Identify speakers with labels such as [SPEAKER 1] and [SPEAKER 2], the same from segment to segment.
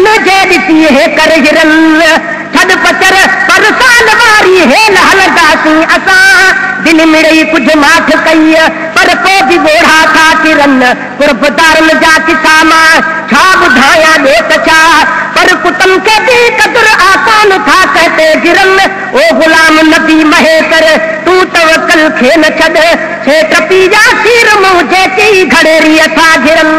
[SPEAKER 1] मन जे ॾिसी हे कर हिरन छॾ पचर पर साल वारी हेल हलंदासीं असां दिल मिड़ई कुझु माठ कई पर को बि ॻोढ़ा था किरन कुर्बदारनि जा किसा मां छा ॿुधायां ॾे त छा पर कुतम खे बि क़दुरु आसान था कहते गिरन ओ ग़ुलाम नबी महे कर तूं तवकल खे न छॾ सेठ पी जा सीर मूं जेकी घड़ेरीअ था घिरन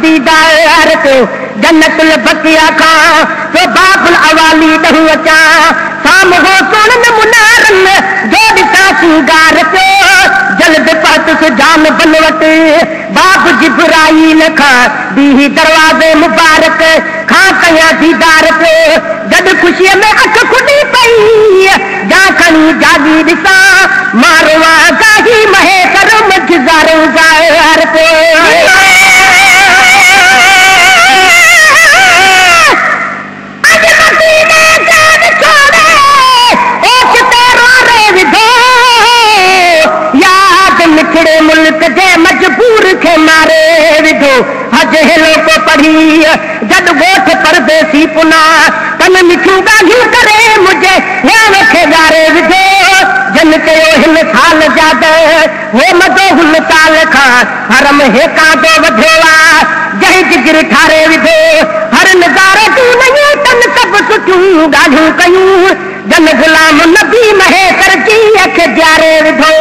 [SPEAKER 1] दीदार को जन्नतुल बकिया खां तो बाबुल अवाली ॾहू अचा साम हो सोनन मुनारन जो ॾिसां सिंगार को जल्द पहुतुसि जान बनवट बाब जिब्राईल खां बीही दरवाज़े मुबारक खां कयां दीदार को गॾु ख़ुशीअ में अख खुली पई जा खणी जागी ॾिसां मारवा गाही महे कर मझदारो ज़ाहिर को मुल्क जे मजबूर खे मारे विधो हज हेलो को पढ़ी जद गोठ परदेसी पुना तन मिठियूं ॻाल्हियूं करे मुझे न्याण खे ॻारे विधो जन कयो हिन साल जाद हो मदो हुन साल खां हरम हेकांदो वधियो आहे जंहिं जिगर ठारे विधो हर नज़ारे तूं नयूं तन सभु सुठियूं ॻाल्हियूं कयूं जन ग़ुलाम नबी महे कर जी अख ॾियारे विधो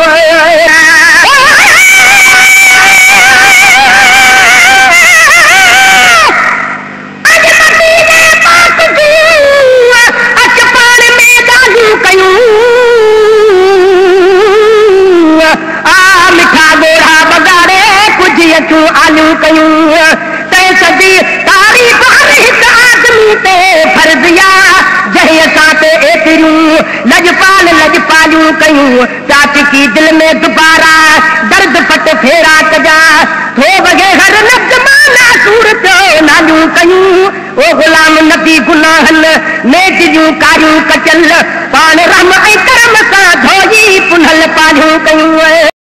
[SPEAKER 1] आलू कयूं तंहिं सॼी तारीफ़ हर हिकु आदमी ते फर्ज़िया जंहिं असां ते एतिरियूं लॼपालियूं कयूं चाचकी दिल में दुबारा दर्द पट फेरा कजा थो वगे हर लफ़्ज़ माना सूर पियो नालियूं कयूं ओ ग़ुलाम नबी गुनाहन नेक जूं कारियूं कचल पाण रहम ऐं करम सां धोई पुनल पालियूं कयूं